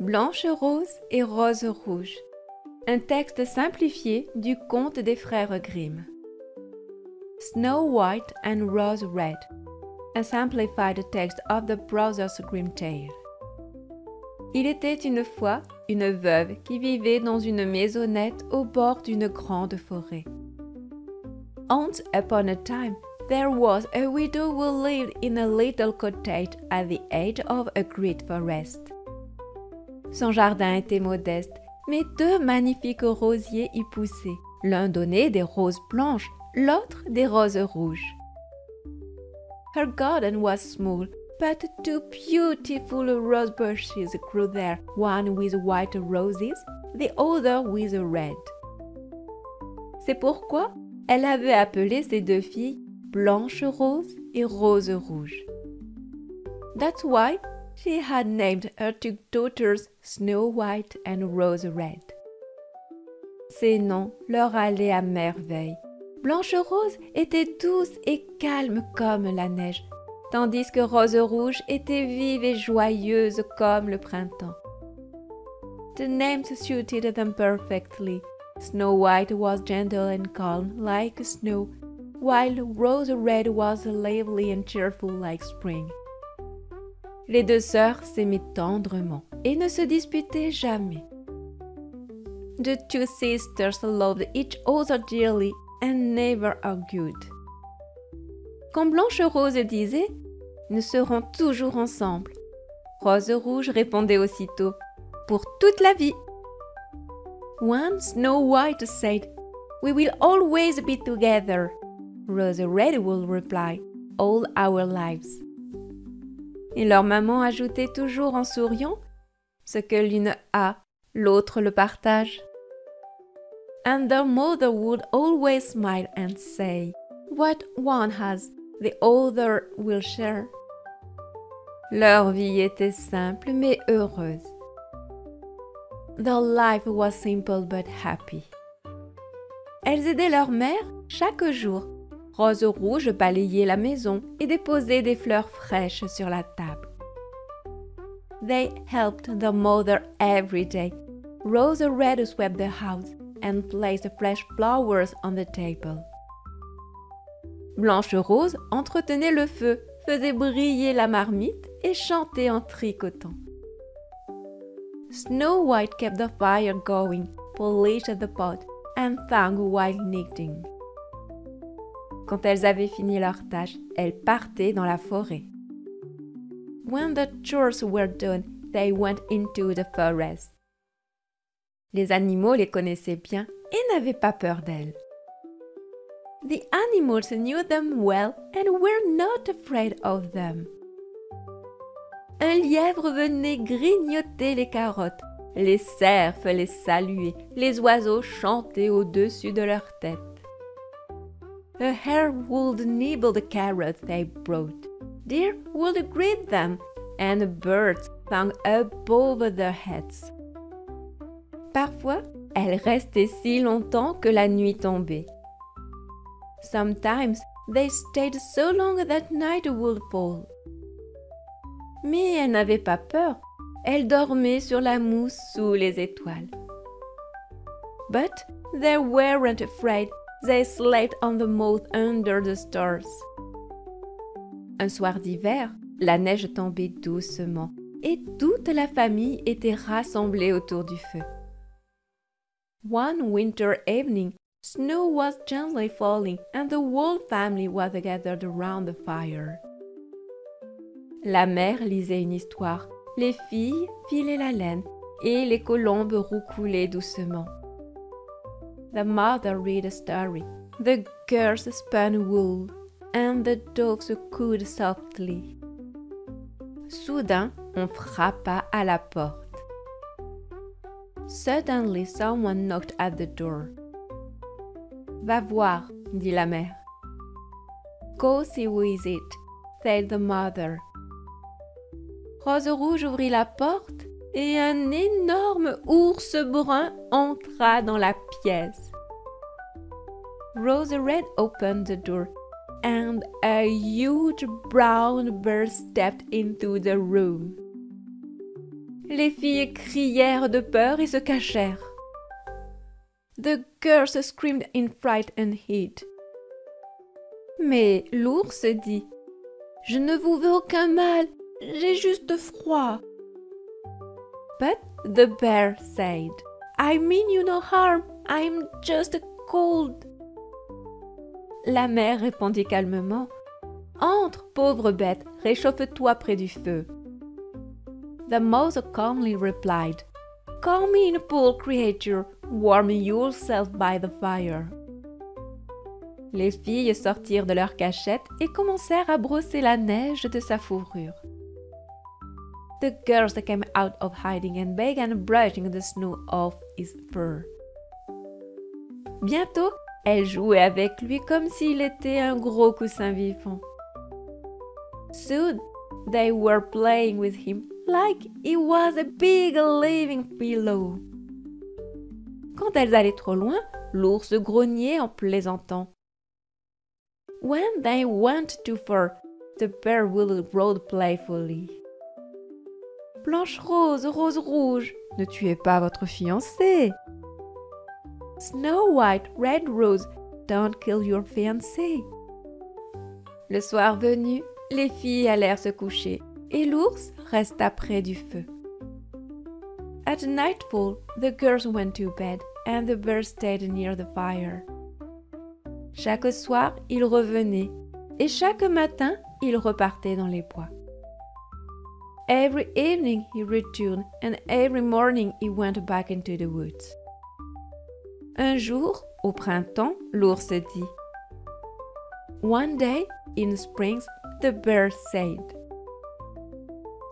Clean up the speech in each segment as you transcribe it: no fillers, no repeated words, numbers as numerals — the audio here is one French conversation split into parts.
Blanche Rose et Rose Rouge. Un texte simplifié du conte des frères Grimm. Snow White and Rose Red. A simplified text of the Brothers Grimm tale. Il était une fois une veuve qui vivait dans une maisonnette au bord d'une grande forêt. Once upon a time, there was a widow who lived in a little cottage at the edge of a great forest. Son jardin était modeste, mais deux magnifiques rosiers y poussaient. L'un donnait des roses blanches, l'autre des roses rouges. Her garden was small, but two beautiful rose bushes grew there, one with white roses, the other with red. C'est pourquoi elle avait appelé ses deux filles Blanche Rose et Rose Rouge. That's why she had named her two daughters Snow White and Rose Red. Ces noms leur allaient à merveille. Blanche Rose était douce et calme comme la neige, tandis que Rose Rouge était vive et joyeuse comme le printemps. The names suited them perfectly. Snow White was gentle and calm like snow, while Rose Red was lively and cheerful like spring. Les deux sœurs s'aimaient tendrement et ne se disputaient jamais. The two sisters loved each other dearly and never argued. Quand Blanche Rose disait « Nous serons toujours ensemble », Rose Rouge répondait aussitôt « Pour toute la vie ». When Snow White said « We will always be together », Rose Red will reply « All our lives ». Et leur maman ajoutait toujours en souriant « Ce que l'une a, l'autre le partage ». And their mother would always smile and say, What one has, the other will share. Leur vie était simple mais heureuse. Their life was simple but happy. Elles aidaient leur mère chaque jour. Rose Rouge balayait la maison et déposait des fleurs fraîches sur la table. They helped their mother every day. Rose Red swept the house and placed fresh flowers on the table. Blanche Rose entretenait le feu, faisait briller la marmite et chantait en tricotant. Snow White kept the fire going, polished the pot, and sang while knitting. Quand elles avaient fini leur tâche, elles partaient dans la forêt. When the chores were done, they went into the forest. Les animaux les connaissaient bien et n'avaient pas peur d'elles. The animals knew them well and were not afraid of them. Un lièvre venait grignoter les carottes, les cerfs les saluaient, les oiseaux chantaient au-dessus de leur tête. A hare would nibble the carrots they brought, deer would greet them, and birds sang above their heads. Parfois, elles restaient si longtemps que la nuit tombait. Sometimes they stayed so long that night would fall. Mais elles n'avaient pas peur, elles dormaient sur la mousse sous les étoiles. But they weren't afraid, they slept on the moss under the stars. Un soir d'hiver, la neige tombait doucement et toute la famille était rassemblée autour du feu. One winter evening, snow was gently falling and the whole family was gathered around the fire. La mère lisait une histoire, les filles filaient la laine et les colombes roucoulaient doucement. The mother read a story, the girls spun wool, and the dogs cooed softly. Soudain, on frappa à la porte. Suddenly, someone knocked at the door. Va voir, dit la mère. Go see who is it, said the mother. Rose Rouge ouvrit la porte et un énorme ours brun entra dans la pièce. Rose Red opened the door and a huge brown bear stepped into the room. Les filles crièrent de peur et se cachèrent. The girls screamed in fright and heat. Mais l'ours dit « Je ne vous veux aucun mal, j'ai juste froid. » But the bear said « I mean you no harm, I'm just cold. » La mère répondit calmement « Entre, pauvre bête, réchauffe-toi près du feu. » The mouse calmly replied « Come in, poor creature, warm yourself by the fire. » Les filles sortirent de leur cachette et commencèrent à brosser la neige de sa fourrure. The girls came out of hiding and began brushing the snow off his fur. Bientôt, elles jouaient avec lui comme s'il était un gros coussin vivant. Soon, they were playing with him like he was a big living pillow. Quand elles allaient trop loin, l'ours grognait en plaisantant. When they went too far, the bear would growl playfully. Blanche-Rose, Rose-Rouge, ne tuez pas votre fiancé. Snow-White, Red-Rose, don't kill your fiancé. Le soir venu, les filles allèrent se coucher et l'ours resta près du feu. At nightfall, the girls went to bed and the bear stayed near the fire. Chaque soir, il revenait et chaque matin, il repartait dans les bois. Every evening he returned and every morning he went back into the woods. Un jour, au printemps, l'ours dit One day, in spring, the bear said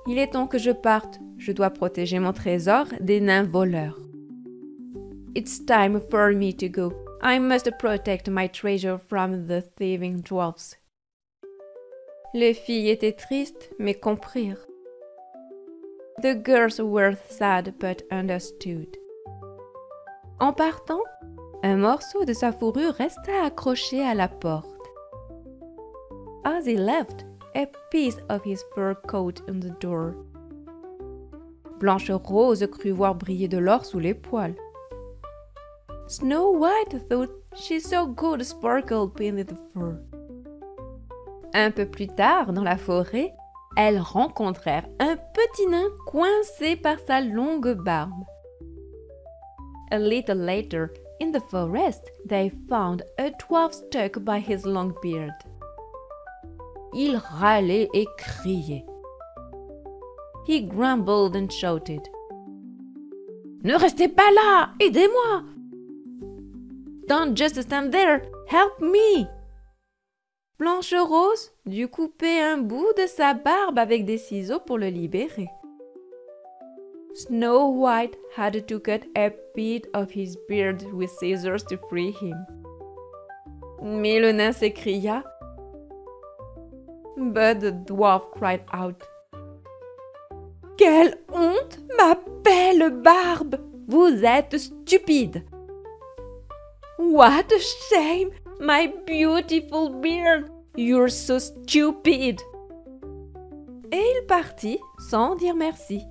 Il est temps que je parte, je dois protéger mon trésor des nains voleurs. It's time for me to go. I must protect my treasure from the thieving dwarfs. Les filles étaient tristes, mais comprirent. The girls were sad but understood. En partant, un morceau de sa fourrure resta accroché à la porte. As he left, a piece of his fur caught on the door. Blanche-Rose crut voir briller de l'or sous les poils. Snow-White thought she saw gold sparkle beneath the fur. Un peu plus tard, dans la forêt, elles rencontrèrent un petit nain coincé par sa longue barbe. A little later, in the forest, they found a dwarf stuck by his long beard. Il râlait et criait. He grumbled and shouted. « Ne restez pas là! Aidez-moi! Don't just stand there! Help me! » Blanche-Rose dut couper un bout de sa barbe avec des ciseaux pour le libérer. Snow-White had to cut a bit of his beard with scissors to free him. Mais le nain s'écria. But the dwarf cried out. Quelle honte, ma belle barbe! Vous êtes stupide! What a shame, my beautiful beard! You're so stupid! Et il partit sans dire merci.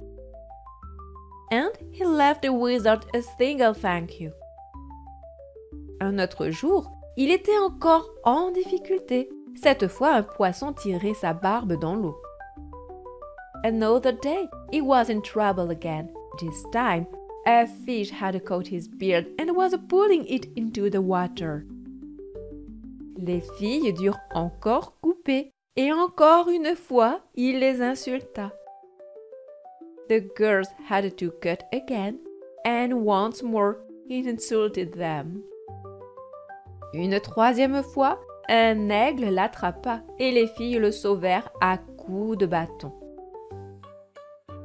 And he left the wizard a single thank you. Un autre jour, il était encore en difficulté. Cette fois, un poisson tirait sa barbe dans l'eau. Another day, he was in trouble again. This time, a fish had caught his beard and was pulling it into the water. Les filles durent encore couper, et encore une fois, il les insulta. The girls had to cut again, and once more he insulted them. Une troisième fois, un aigle l'attrapa et les filles le sauvèrent à coups de bâton.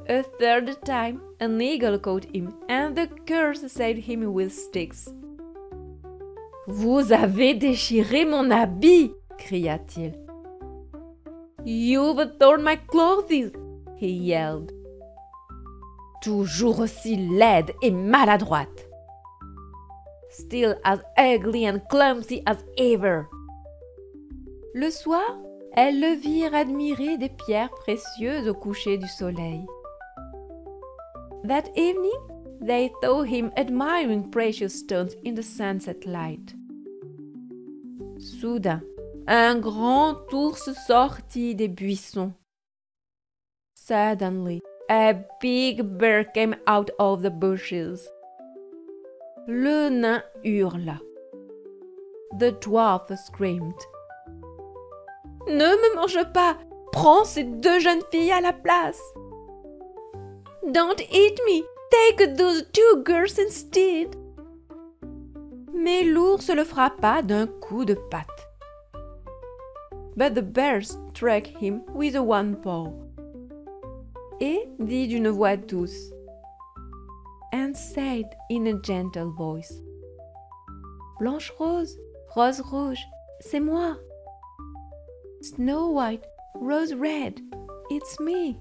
A third time, an eagle caught him, and the girls saved him with sticks. « Vous avez déchiré mon habit !» cria-t-il. « You've torn my clothes !» he yelled. Toujours aussi laide et maladroite. Still as ugly and clumsy as ever. Le soir, elles le virent admirer des pierres précieuses au coucher du soleil. That evening, they saw him admiring precious stones in the sunset light. Soudain, un grand ours sortit des buissons. Suddenly, a big bear came out of the bushes. Le nain hurla. The dwarf screamed. Ne me mange pas! Prends ces deux jeunes filles à la place! Don't eat me! Take those two girls instead! Mais l'ours le frappa d'un coup de patte. But the bear struck him with one paw. Et dit d'une voix douce, and said in a gentle voice, Blanche Rose, Rose Rouge, c'est moi. Snow White, Rose Red, it's me.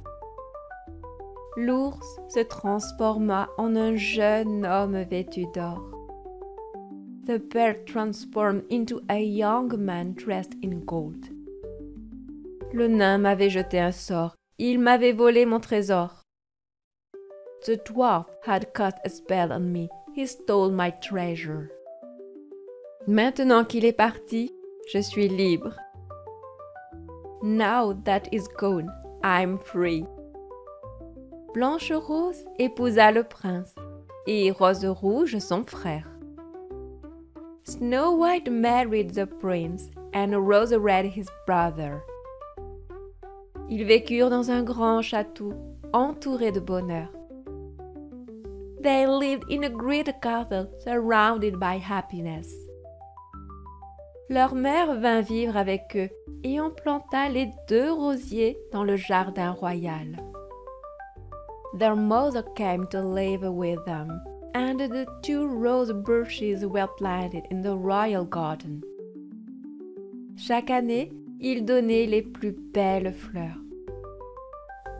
L'ours se transforma en un jeune homme vêtu d'or. The bear transformed into a young man dressed in gold. Le nain m'avait jeté un sort. Il m'avait volé mon trésor. The dwarf had cast a spell on me. He stole my treasure. Maintenant qu'il est parti, je suis libre. Now that is gone, I'm free. Blanche Rose épousa le prince et Rose Rouge son frère. Snow White married the prince and Rose Red his brother. Ils vécurent dans un grand château, entourés de bonheur. They lived in a great castle, surrounded by happiness. Leur mère vint vivre avec eux et on planta les 2 rosiers dans le jardin royal. Their mother came to live with them, and the 2 rose bushes were planted in the royal garden. Chaque année, ils donnaient les plus belles fleurs.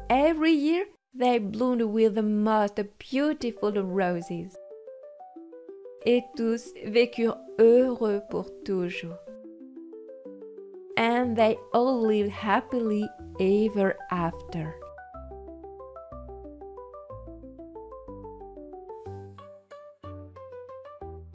Every year, they bloomed with the most beautiful roses. Et tous vécurent heureux pour toujours. And they all lived happily ever after.